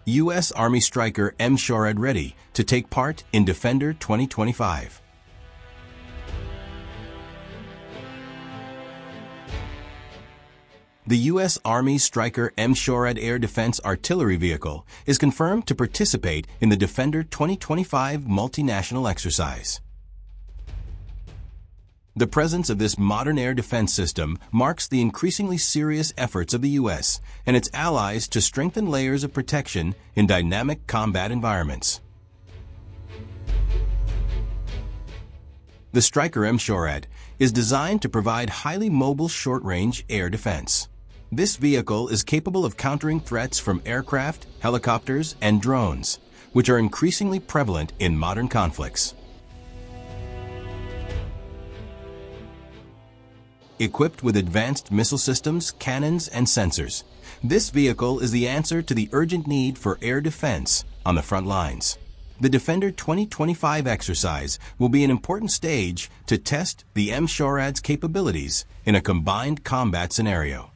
U.S. Army Stryker M-SHORAD ready to take part in Defender 2025. The U.S. Army Stryker M-SHORAD air defense artillery vehicle is confirmed to participate in the Defender 2025 multinational exercise. The presence of this modern air defense system marks the increasingly serious efforts of the U.S. and its allies to strengthen layers of protection in dynamic combat environments. The Stryker M-SHORAD is designed to provide highly mobile short-range air defense. This vehicle is capable of countering threats from aircraft, helicopters, and drones, which are increasingly prevalent in modern conflicts. Equipped with advanced missile systems, cannons, and sensors, this vehicle is the answer to the urgent need for air defense on the front lines. The Defender 2025 exercise will be an important stage to test the M-SHORAD's capabilities in a combined combat scenario.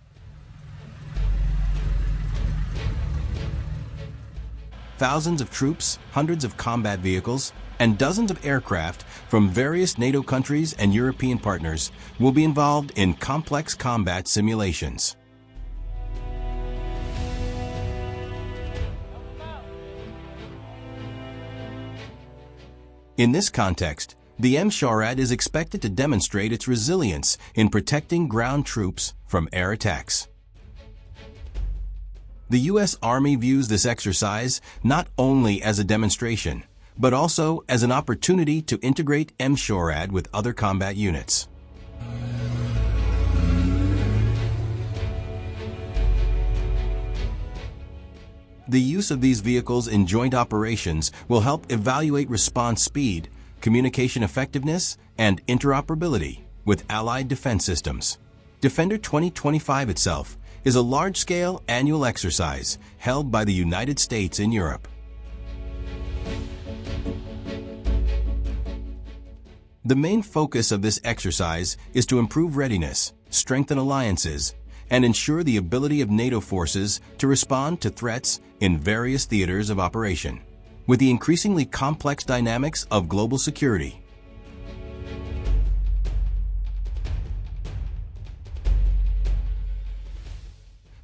Thousands of troops, hundreds of combat vehicles, and dozens of aircraft from various NATO countries and European partners will be involved in complex combat simulations. In this context, the M-SHORAD is expected to demonstrate its resilience in protecting ground troops from air attacks. The U.S. Army views this exercise not only as a demonstration, but also as an opportunity to integrate M-SHORAD with other combat units. The use of these vehicles in joint operations will help evaluate response speed, communication effectiveness, and interoperability with allied defense systems. Defender 2025 itself is a large-scale annual exercise held by the United States in Europe. The main focus of this exercise is to improve readiness, strengthen alliances, and ensure the ability of NATO forces to respond to threats in various theaters of operation, with the increasingly complex dynamics of global security.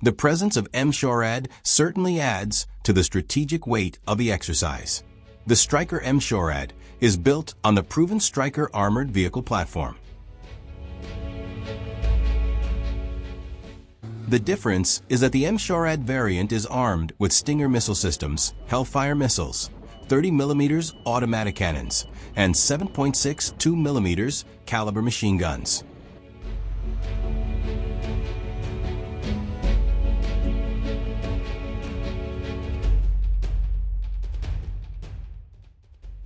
The presence of M-SHORAD certainly adds to the strategic weight of the exercise. The Stryker M-SHORAD is built on the proven Stryker armored vehicle platform. The difference is that the M-SHORAD variant is armed with Stinger missile systems, Hellfire missiles, 30mm automatic cannons, and 7.62 mm caliber machine guns.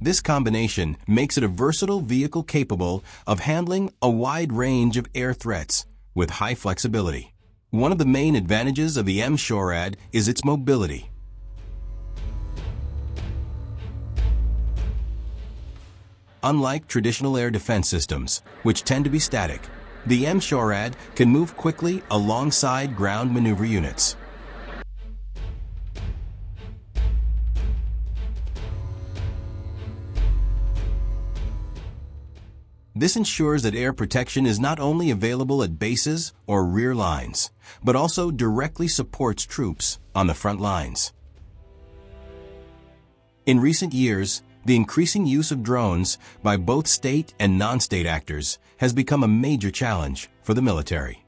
This combination makes it a versatile vehicle capable of handling a wide range of air threats with high flexibility. One of the main advantages of the M-SHORAD is its mobility. Unlike traditional air defense systems, which tend to be static, the M-SHORAD can move quickly alongside ground maneuver units. This ensures that air protection is not only available at bases or rear lines, but also directly supports troops on the front lines. In recent years, the increasing use of drones by both state and non-state actors has become a major challenge for the military.